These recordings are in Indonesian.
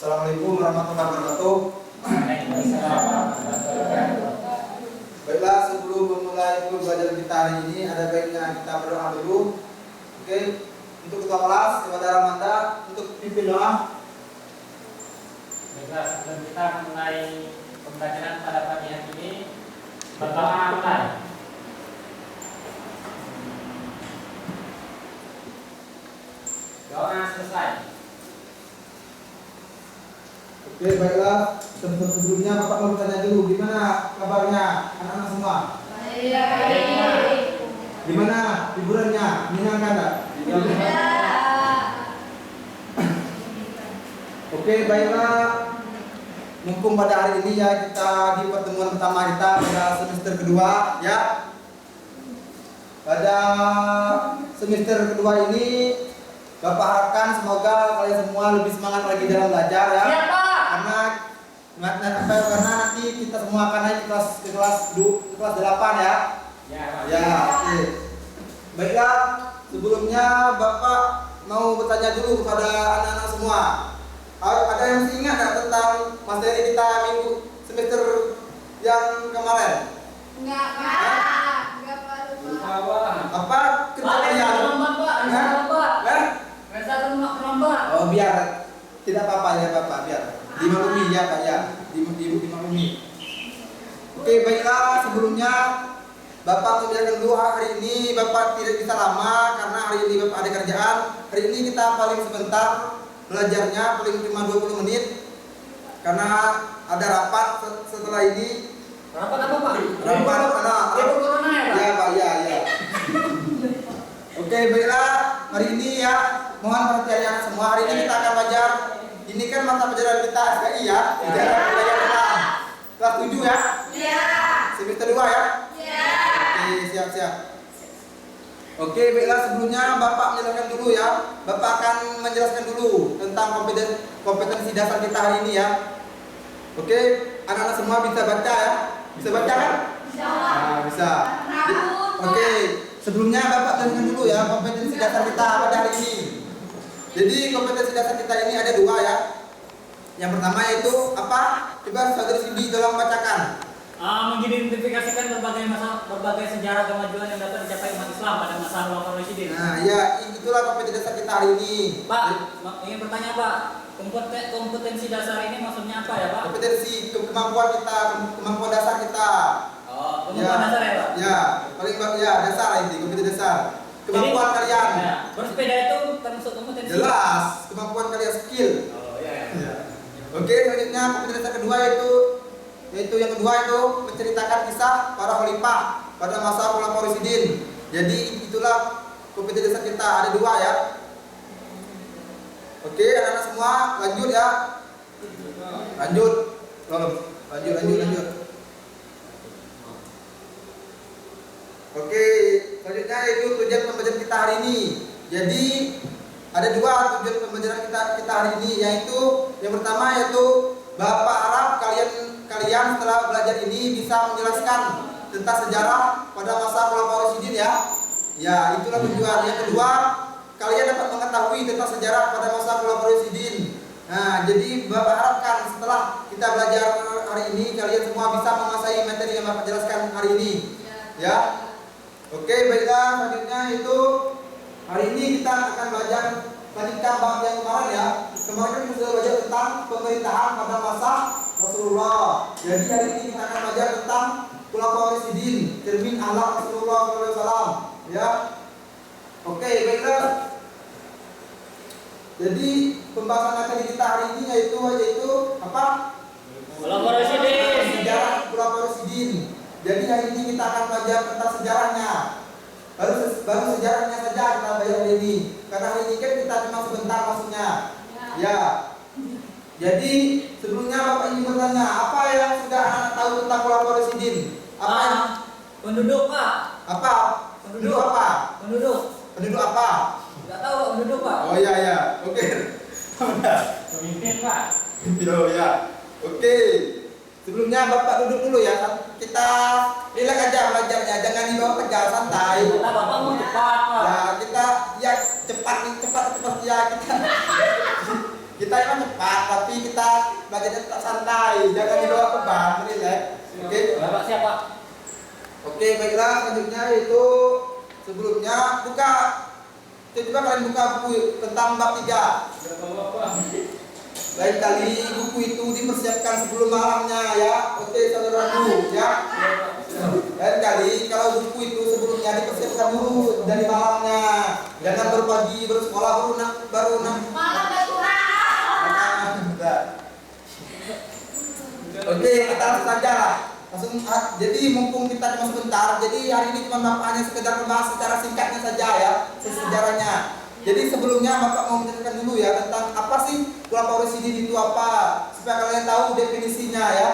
Assalamualaikum warahmatullahi wabarakatuh. Baiklah, sebelum memulai pembelajaran kita hari ini, ada baiknya kita berdoa dulu. Oke, untuk ketua kelas, kepada Ramanda, untuk pimpin doa. Baiklah, sebelum kita mulai pembelajaran pada pagi hari ini, berdoa mulai. Doa selesai. Oke, baiklah. Sebelumnya Bapak mau bertanya dulu, gimana kabarnya anak-anak semua? Baik. Gimana hiburannya? Menyenangkan enggak? Oke, baiklah. Mumpung pada hari ini ya kita di pertemuan pertama kita pada semester kedua ya. Pada semester kedua ini Bapak harapkan semoga kalian semua lebih semangat lagi dalam belajar ya. Karena nanti kita semua akan naik ke kelas 8 ya. Ya, oke. Baiklah, sebelumnya Bapak mau bertanya dulu kepada anak-anak semua. Ada yang masih ingat nggak tentang materi kita minggu semester yang kemarin? Enggak, Apa kejadian? Oh, biar tidak apa-apa ya Bapak, biar dimaklumi ya Pak ya, dimaklumi. Oke, baiklah, sebelumnya Bapak menjelaskan dulu hari ini Bapak tidak bisa lama karena hari ini Bapak ada kerjaan. Hari ini kita paling sebentar belajarnya, paling cuma 20 menit karena ada rapat setelah ini. Rapat apa Pak? Rapat anak. Ya Pak, ya. Oke, baiklah, hari ini ya mohon perhatiannya anak semua. Hari ini kita akan belajar. Ini kan mata pelajaran kita SKI ya. Sejarah budaya Islam. Kelas 7 ya? Iya. Semester 2 ya? Iya. Oke, siap. Oke, baiklah, sebelumnya Bapak menjelaskan dulu ya. Bapak akan menjelaskan dulu tentang kompetensi dasar kita hari ini ya. Oke, anak-anak semua bisa baca ya? Bisa baca kan? Bisa. Nah, bisa. Oke, sebelumnya Bapak jelaskan dulu ya kompetensi dasar kita pada hari ini. Jadi kompetensi dasar kita ini ada 2 ya. Yang pertama yaitu apa? Coba saudari Cindy tolong bacakan. Mengidentifikasikan berbagai sejarah kemajuan yang dapat dicapai umat Islam pada masa Khulafaur Rasyidin. Nah, ya itulah kompetensi dasar kita hari ini. Pak, ingin bertanya Pak, kompetensi dasar ini maksudnya apa ya Pak? Kompetensi kemampuan kita, kemampuan dasar kita. Oh, kemampuan dasar ya Pak? Ya, paling ya dasar ini, kompetensi dasar. Kemampuan Jadi, kalian. Ya, bersepeda itu termasuk kompetensi. Jelas, kemampuan kalian skill. Oh iya. Oke, selanjutnya kompetensi dasar kedua yaitu yang kedua itu menceritakan kisah para khalifah pada masa Khulafaur Rasyidin. Jadi itulah kompetensi dasar kita, ada 2 ya. Oke, anak-anak semua lanjut ya. Lanjut. Oke, selanjutnya itu tujuan pembelajaran kita hari ini. Jadi ada 2 tujuan pembelajaran kita hari ini, yaitu yang pertama yaitu Bapak harap kalian setelah belajar ini bisa menjelaskan tentang sejarah pada masa Khulafaur Rasyidin ya. Ya, itulah tujuan. Yang kedua, kalian dapat mengetahui tentang sejarah pada masa Khulafaur Rasyidin. Nah, jadi Bapak harapkan setelah kita belajar hari ini kalian semua bisa menguasai materi yang Bapak jelaskan hari ini. Ya. Oke, baiklah, selanjutnya itu hari ini kita akan belajar lanjutkan bab yang kemarin ya. Kemarin kita sudah belajar tentang pemerintahan pada masa Rasulullah. Jadi hari ini kita akan belajar tentang Khulafaur Rasyidin, cermin akhlak Rasulullah SAW. Ya. Oke, baiklah. Jadi pembahasan materi kita hari ini yaitu apa? Khulafaur Rasyidin. Sejarah Khulafaur Rasyidin. Jadi hari ini kita akan belajar tentang sejarahnya. Baru sejarahnya saja kita belajar hari ini. Karena hari ini kan kita cuma sebentar maksudnya. Ya. Jadi sebelumnya Bapak ingin bertanya, apa yang sudah anak tahu tentang Khulafaur Rasyidin? Apa yang penduduk Pak? apa? Penduduk apa? Penduduk apa? Enggak tahu Pak, penduduk Pak. Oh iya. Oke. Pemimpin Pak. Oh ya. Oke. Sebelumnya Bapak duduk dulu ya. Kita rileks aja belajarnya, jangan dibawa tegang, santai. Kata Bapak mau cepat Pak. Ya, kita ya cepat ya kita Kita emang cepat, tapi kita belajarnya tetap santai, jangan dibawa ke bank, relax. Oke. Bapak siapa? Oke, baiklah, selanjutnya itu sebelumnya buka. Coba kalian buka buku tentang bab 3. Lain kali buku itu dipersiapkan sebelum malamnya ya. Oke, saudaraku ya. Lain kali kalau buku itu sebelumnya dipersiapkan dulu dari malamnya. Jangan baru pagi baru sekolah baru Malam berkurang. Oke, kita langsung saja lah. Langsung jadi mumpung kita cuma sebentar, jadi hari ini cuma Bapak hanya sekedar membahas secara singkatnya saja ya, sejarahnya. Jadi sebelumnya Bapak mau menjelaskan dulu ya tentang apa sih kolaborasi itu apa, supaya kalian tahu definisinya ya.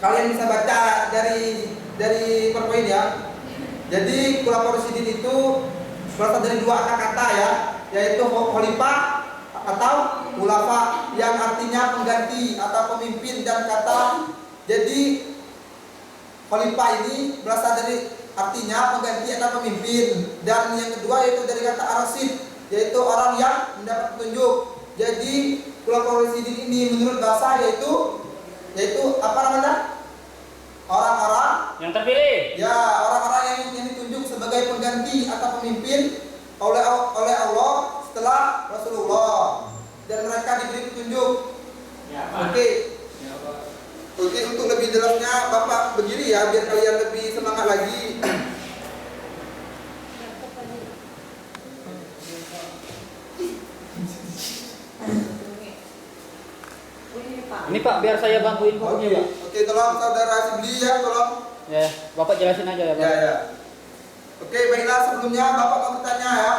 Kalian bisa baca dari PowerPoint ya. Jadi kolaborasi itu berasal dari dua kata ya, yaitu khalifah atau khulafa yang artinya pengganti atau pemimpin, dan kata jadi khalifah ini berasal dari artinya pengganti atau pemimpin, dan yang kedua yaitu dari kata ar-rasyid, yaitu orang yang mendapat petunjuk. Jadi kolaborasi ini menurut bahasa yaitu apa namanya? Orang-orang Yang terpilih. ya, orang-orang yang ditunjuk sebagai pengganti atau pemimpin oleh Allah setelah Rasulullah, dan mereka diberi petunjuk. Ya, Oke. Oke, untuk lebih jelasnya Bapak berdiri ya, biar kalian lebih semangat lagi. Ini Pak, biar saya bantuin bukunya Pak. Oke, tolong saudara Sibli ya, tolong. Ya, Bapak jelasin aja ya Pak. Ya. Oke, baiklah, sebelumnya Bapak mau bertanya ya.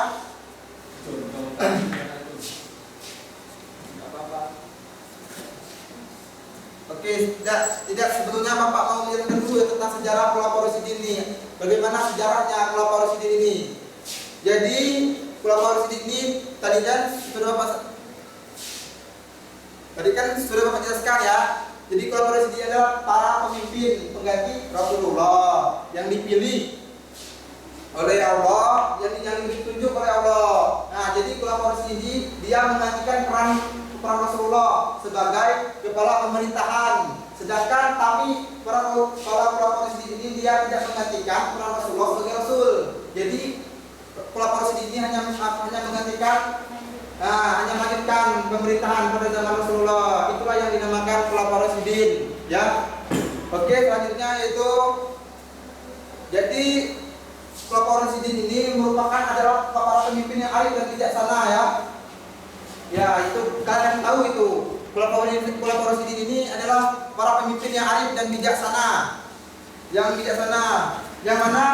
Oke, tidak sebelumnya Bapak mau menjelaskan dulu ya tentang sejarah kolaborasi ini. Bagaimana sejarahnya kolaborasi ini? Jadi kolaborasi ini tadi kan sudah Bapak jelaskan ya. Jadi kolaborasi ini adalah para pemimpin pengganti Rasulullah yang dipilih oleh Allah, yang ditunjuk oleh Allah. Nah, jadi kolaborasi ini dia menggantikan peran Rasulullah sebagai kepala pemerintahan. Sedangkan tapi para kolaborasi ini dia tidak menggantikan peran Rasulullah sebagai Rasul. Jadi kolaborasi ini hanya menggantikan, hanya melanjutkan pemerintahan pada zaman Rasulullah. Itulah yang dinamakan kolaborasi din, ya. Oke, selanjutnya itu jadi kolaborasi din ini merupakan adalah para pemimpin yang arif dan bijaksana ya. Ya, itu kalian tahu itu. Kolaborasi din ini adalah para pemimpin yang arif dan bijaksana. Yang mana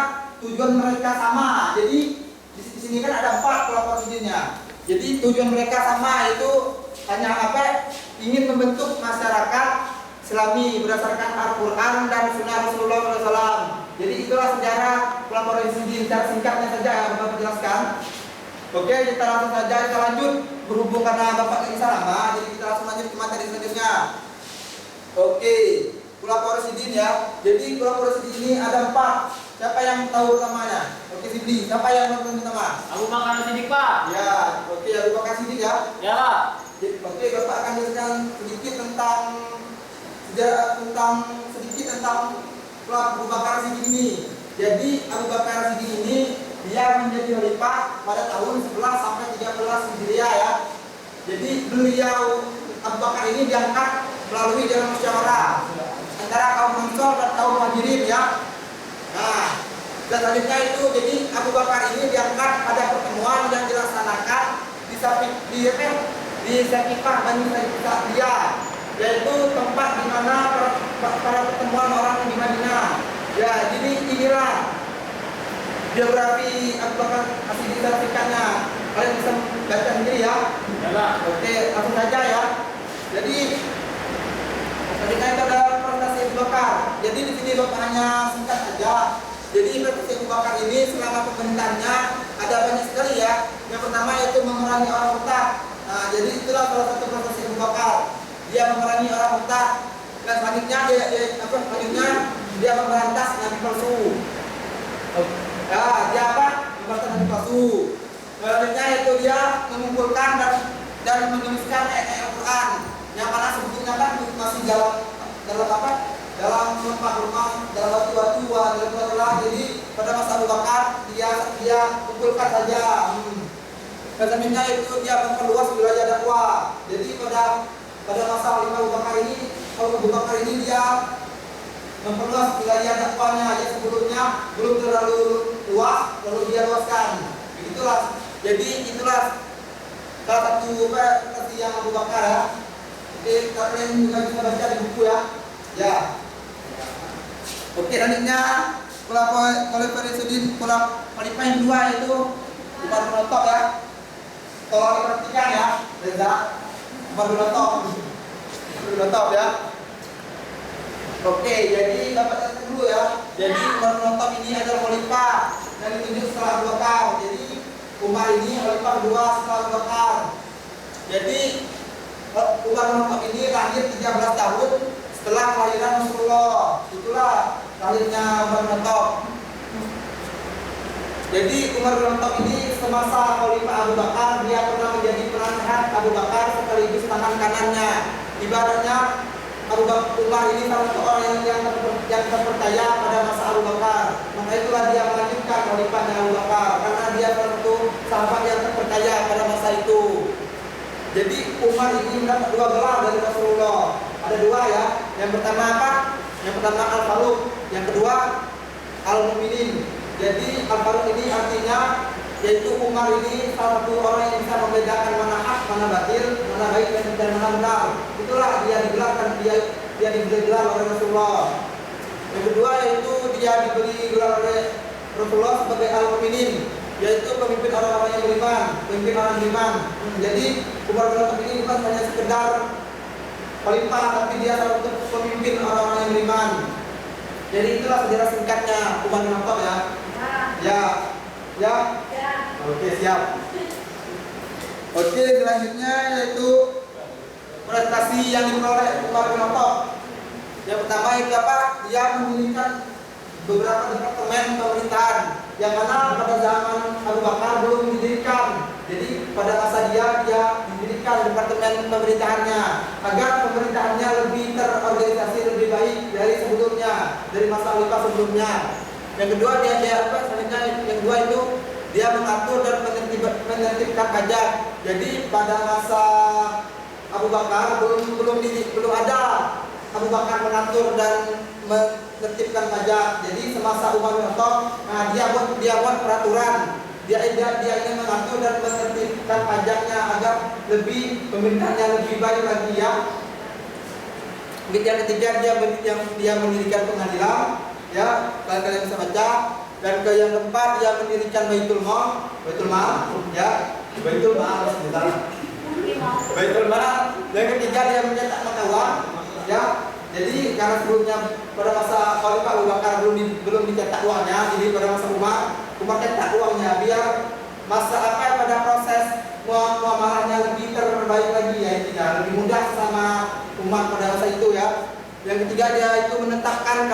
tujuan mereka sama. Jadi di sini kan ada 4 kolaborasi dinnya. Jadi tujuan mereka sama, itu hanya apa? Ingin membentuk masyarakat Islami berdasarkan Al-Quran dan Sunnah Rasulullah SAW. Jadi itulah sejarah kolaborasi din. Secara singkatnya saja yang Bapak jelaskan. Oke, kita langsung saja, kita lanjut. Berhubung karena Bapak ini lama, jadi kita langsung lanjut ke materi selanjutnya. Oke, kolaborasi din ya. Jadi kolaborasi din ini ada 4. Siapa yang tahu namanya? Oke, Sibli. Siapa yang tahu nama? Abu Bakar Siddiq Pak. Ya, oke, Abu Bakar Siddiq ya. Ya Pak. Oke, Bapak akan jelaskan sedikit tentang Abu Bakar Siddiq ini. Jadi Abu Bakar Siddiq ini dia menjadi khalifah pada tahun 11 sampai 13 Hijriah ya. Jadi beliau Abu Bakar ini diangkat melalui jalan musyawarah antara kaum Ansor dan kaum Muhajirin ya. Nah, dan selanjutnya itu jadi Abu Bakar ini diangkat pada pertemuan yang dilaksanakan di Saqifah Bani Sa'diyah, yaitu tempat di mana para pertemuan orang di Madinah. Ya, jadi inilah biografi Abu Bakar As-Siddiq secara singkatnya. Kalian bisa baca sendiri ya. Ya. Oke, langsung saja ya. Jadi selanjutnya itu adalah prestasi Abu Bakar. Jadi di sini Bapak hanya singkat saja. Jadi prestasi Abu Bakar ini selama pemerintahannya ada banyak sekali ya. Yang pertama yaitu memerangi orang murtad. Nah, jadi itulah salah satu prestasi Abu Bakar. Dia memerangi orang murtad. Dan selanjutnya dia memberantas nabi palsu. Ya, dia apa? Memberantas nabi palsu. Selanjutnya itu dia mengumpulkan dan dan menuliskan ayat Al-Quran yang mana sebetulnya kan masih dalam apa? Dalam rumah-rumah, dalam batu-batu, dalam telah. Jadi pada masa Abu Bakar dia kumpulkan saja. Dan selanjutnya itu dia memperluas wilayah dakwah. Jadi pada masa Abu Bakar ini dia memperluas wilayah dakwahnya. Yang sebelumnya belum terlalu luas, lalu dia luaskan. Begitulah. Jadi itulah salah satu versi yang Abu Bakar ya. Oke, kalian juga bisa baca di buku ya. Ya. Oke, selanjutnya kalau Faridudin kalau khalifah yang kedua itu Umar bin Khattab ya. Tolong diperhatikan ya, Reza. Umar bin Khattab ya. Oke, jadi dapat dulu ya. Jadi Umar bin Khattab ini adalah khalifah yang ditunjuk setelah Abu Bakar. Jadi Umar ini khalifah kedua setelah Abu Bakar. Jadi Umar bin Khattab ini lahir 13 tahun setelah kelahiran Rasulullah. Itulah lahirnya Umar bin Khattab. Jadi Umar bin Khattab ini semasa khalifah Abu Bakar dia pernah menjadi penasehat Abu Bakar sekaligus tangan kanannya. Ibaratnya Umar ini salah satu orang yang terpercaya pada masa Abu Bakar. Maka itulah dia melanjutkan khalifahnya Abu Bakar karena dia salah satu sahabat yang terpercaya pada masa itu. Jadi Umar ini mendapat 2 gelar dari Rasulullah. Ada 2 ya. Yang pertama apa? Yang pertama Al-Faruq, yang kedua Al-Mu'minin. Jadi Al-Faruq ini artinya yaitu Umar ini salah satu orang yang bisa membedakan mana hak, mana batil, mana baik dan mana benar. Itulah dia digelarkan, dia diberi gelar oleh Rasulullah. Yang kedua yaitu dia diberi gelar oleh Rasulullah sebagai Al-Mu'minin, yaitu pemimpin orang-orang yang beriman, pemimpin orang beriman. Jadi Umar bin Khattab ini bukan hanya sekedar khalifah, tapi dia salah satu pemimpin orang-orang yang beriman. Jadi itulah sejarah singkatnya Umar bin Khattab ya. Ya. Oke, siap. Oke, selanjutnya yaitu prestasi yang diperoleh Umar bin Khattab. Yang pertama itu apa? Dia mendirikan beberapa departemen pemerintahan yang mana pada zaman Abu Bakar belum didirikan. Jadi pada masa dia mendirikan departemen pemerintahannya agar pemerintahannya lebih terorganisasi, lebih baik dari sebelumnya, dari masa khalifah sebelumnya. Yang kedua yang kedua itu dia mengatur dan menertibkan pajak. Jadi pada masa Abu Bakar belum ada Abu Bakar mengatur dan menertibkan pajak. Jadi semasa Umar bin Khattab, dia buat peraturan. Dia ingin mengatur dan menertibkan pajaknya agar pemerintahnya lebih baik lagi ya. Yang ketiga dia mendirikan pengadilan ya, kalian bisa baca. Dan yang keempat dia mendirikan Baitul Mal ya. Baitul Mal. Yang ketiga dia mencetak mata uang ya. Jadi karena sebelumnya pada masa khalifah Abu Bakar belum dicetak uangnya, jadi pada masa Umar cetak uangnya biar pada proses muamalahnya lebih terbaik lagi ya, intinya lebih mudah sama umat pada masa itu ya. Yang ketiga dia itu menetapkan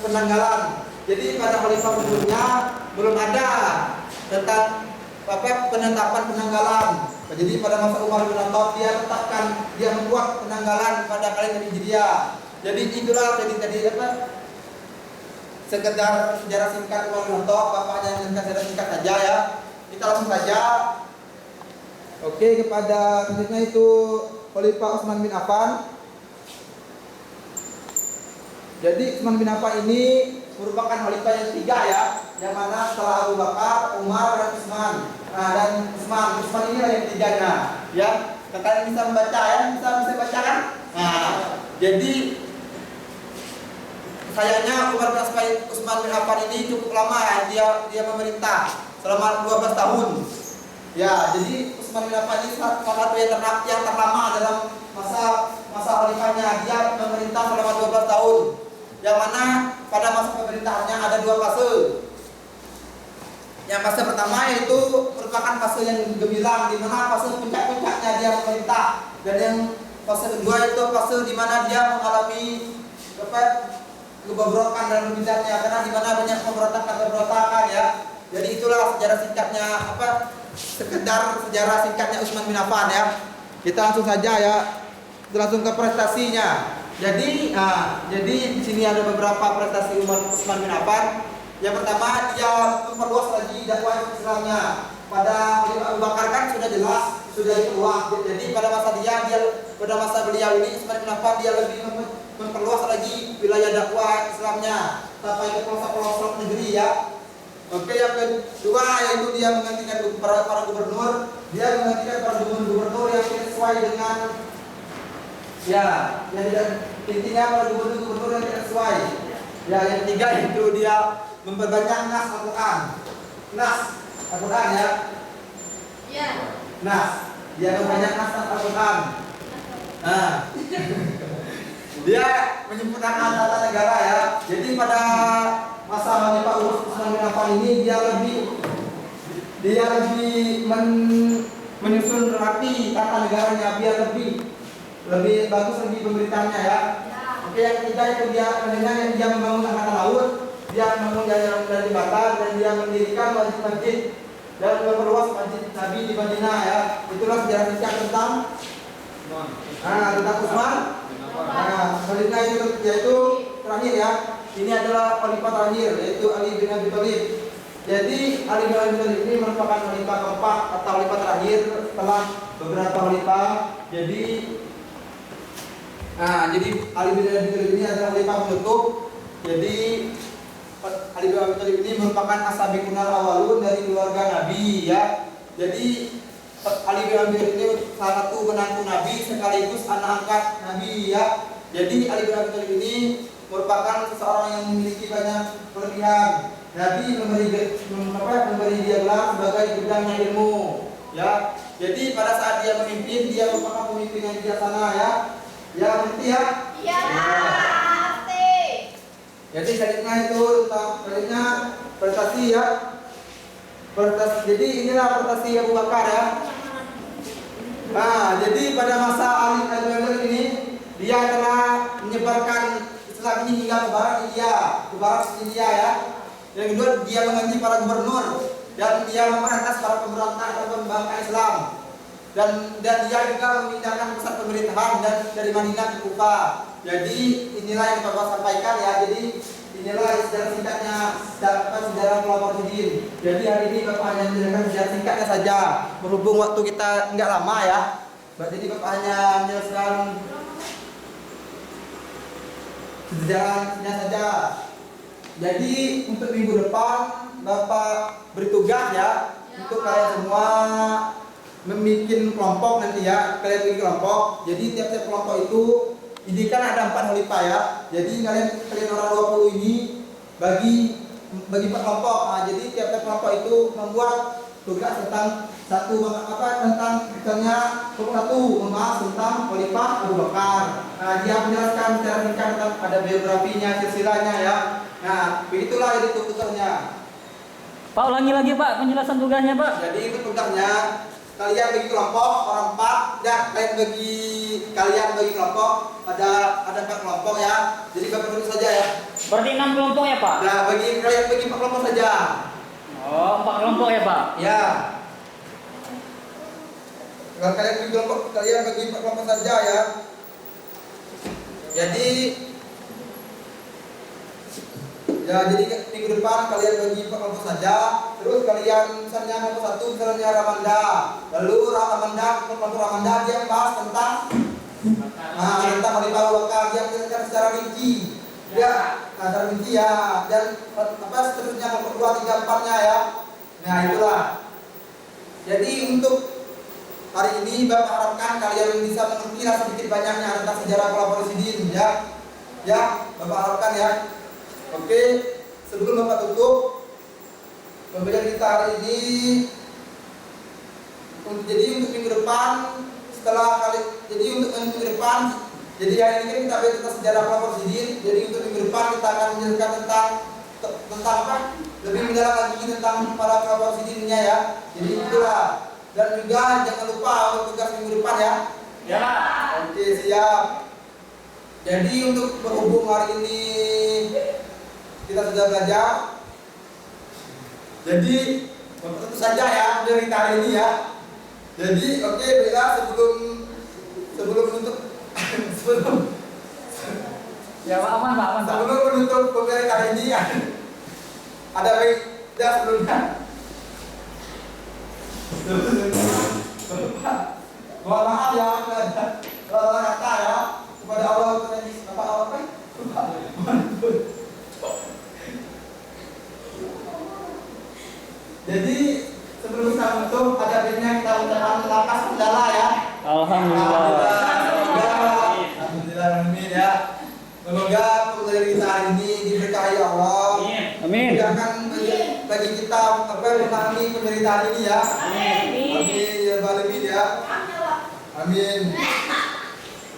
penanggalan. Jadi pada khalifah sebelumnya belum ada tentang penetapan penanggalan. Jadi pada masa Umar bin Khattab dia membuat penanggalan pada kalender Hijriah. Jadi itulah tadi sekedar sejarah singkat Umar bin Khattab, bapaknya yang sejarah singkat saja ya. Kita langsung saja. Oke, kepada selanjutnya itu Khalifah Utsman bin Affan. Jadi Utsman bin Affan ini merupakan khalifah yang ketiga ya, yang mana setelah Abu Bakar, Umar dan Utsman. Dan Utsman ini yang ketiganya ya. Kalian bisa membaca ya, bisa baca kan? Jadi sayangnya Utsman bin Affan ini cukup lama ya, dia memerintah selama 12 tahun. Ya, jadi Utsman bin Affan ini salah satu yang terlama dalam masa khalifahnya. Dia memerintah selama 12 tahun. Yang mana pada masa pemerintahannya ada 2 fase. Yang fase pertama yaitu merupakan fase yang gemilang, di mana fase puncak-puncaknya dia memerintah. Dan yang fase kedua itu fase di mana dia mengalami kebobrokan dalam pemerintahannya, karena di mana banyak pemberontakan ya. Jadi itulah sejarah singkatnya sekedar sejarah singkatnya Utsman bin Affan ya. Kita langsung saja ya, kita langsung ke prestasinya. Jadi di sini ada beberapa prestasi Utsman bin Affan. Yang pertama, dia memperluas lagi dakwah Islamnya. Pada Abu Bakar kan sudah jelas, sudah diperluas. Jadi pada masa beliau ini Utsman bin Affan dia lebih memperluas lagi wilayah dakwah Islamnya sampai ke pelosok-pelosok negeri ya. Oke, yang kedua yaitu dia menggantikan para gubernur. Dia menggantikan para gubernur yang sesuai dengan intinya para gubernur yang tidak sesuai. Ya, yang ketiga itu dia memperbanyak nas Al-Quran. Nas Al-Quran ya. Iya. Nas, dia memperbanyak nas Al-Quran. Nah, dia menyempurnakan tata negara ya. Jadi pada masa Khalifah Utsman bin Affan ini dia lebih menyusun rapi tata negaranya biar lebih bagus lagi pemerintahnya ya. Oke, yang ketiga itu dia membangun angkatan laut, dia membangun jalan dari jembatan dan dia mendirikan masjid-masjid dan memperluas masjid Nabi di Madinah ya. Itulah sejarah singkat tentang Utsman. Selanjutnya yaitu terakhir ya. Ini adalah khalifah terakhir yaitu Ali bin Abi Thalib. Jadi Ali bin Abi Thalib ini merupakan khalifah keempat atau khalifah terakhir setelah beberapa khalifah. Jadi Ali bin Abi Thalib ini adalah khalifah penutup. Jadi Ali bin Abi Thalib ini merupakan as-sabiqunal awwalun dari keluarga Nabi ya. Jadi Ali bin Abi Thalib ini salah satu menantu Nabi sekaligus anak angkat Nabi ya. Jadi Ali bin Abi Thalib ini merupakan seseorang yang memiliki banyak kelebihan. Nabi memberi dia gelar sebagai bidangnya ilmu ya. Jadi pada saat dia memimpin, dia merupakan pemimpin yang bijaksana ya. Ya, ngerti ya? Iya, ngerti. Jadi selanjutnya itu tentang prestasi ya. Jadi inilah prestasi Abu Bakar ya. Nah, jadi pada masa Ali bin Abi Thalib ini dia telah menyebarkan Islam ini hingga ke barat India ya. Yang kedua, dia mengganti para gubernur dan dia memberantas para pemberontak atau pembangkang Islam. Dan dia juga memindahkan pusat pemerintahan dari Madinah ke Kufa. Jadi inilah yang Bapak sampaikan ya. Jadi inilah sejarah singkatnya sejarah pelopor Sidin. Jadi hari ini Bapak hanya menjelaskan sejarah singkatnya saja. Berhubung waktu kita nggak lama ya. Jadi Bapak hanya menjelaskan sejarahnya saja. Jadi untuk minggu depan Bapak bertugas ya untuk kalian semua membuat kelompok nanti ya. Kalian bikin kelompok. Jadi tiap-tiap kelompok itu ini kan ada 4 khalifah ya. Jadi kalian orang 20 ini bagi 4 kelompok. Nah, jadi tiap-tiap kelompok itu membuat tugas tentang misalnya membahas tentang khalifah Abu Bakar. Nah, dia menjelaskan secara singkat tentang ada biografinya, silsilahnya ya. Nah, begitulah jadi tugasnya. Pak, ulangi lagi Pak penjelasan tugasnya Pak. Jadi itu tugasnya kalian bagi kelompok orang 4 ya, kalian bagi kelompok ada 4 kelompok ya. Jadi Bapak tulis saja ya. Berarti 6 kelompok ya Pak? Nah, kalian bagi 4 kelompok saja. Oh, 4 kelompok ya Pak? Ya. Kalau kalian bagi 4 kelompok saja ya. Jadi minggu depan kalian bagi 4 kelompok saja. Terus kalian misalnya kelompok 1 misalnya Ramanda. Lalu kelompok Ramanda dia bahas tentang tentang Khalifah Abu Bakar, dia menjelaskan secara rinci. Ya, secara rinci ya. Dan seterusnya kelompok 2, 3, 4-nya ya. Nah, itulah. Jadi untuk hari ini Bapak harapkan kalian bisa mengerti sedikit banyaknya tentang sejarah pelopor Sidin ya. Ya, Bapak harapkan ya. Oke, sebelum Bapak tutup pembelajaran kita hari ini, jadi untuk minggu depan jadi hari ini kita belajar tentang sejarah pelopor Sidin. Jadi untuk minggu depan kita akan menjelaskan tentang apa? Lebih mendalam lagi tentang para pelopor Sidinnya ya. Jadi itulah. Dan juga jangan lupa untuk tugas minggu depan ya. Ya. Oke, siap. Jadi untuk berhubung hari ini kita sudah belajar. Jadi Tentu saja ya dari kita hari ini ya. Jadi oke, baiklah sebelum menutup Ya Pak, aman Pak, aman Pak. sebelum menutup pembelajaran kali ini ya, ada baik ya sebelumnya. Mohon maaf ya, kalau kata ya kepada Allah tadi apa? Jadi sebelum kita menutup ada baiknya kita ucapkan lapas kendala ya. Alhamdulillah. Alhamdulillah, amin ya. Semoga pembelajaran kita hari ini diberkahi Allah. Amin. Mudahkan bagi kita memahami penderitaan ini ya. Amin ya Rabbal alamin ya. Amin.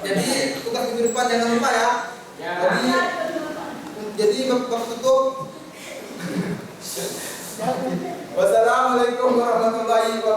Jadi tugas minggu depan jangan lupa ya. Jadi bab tutup. Wassalamualaikum warahmatullahi wabarakatuh.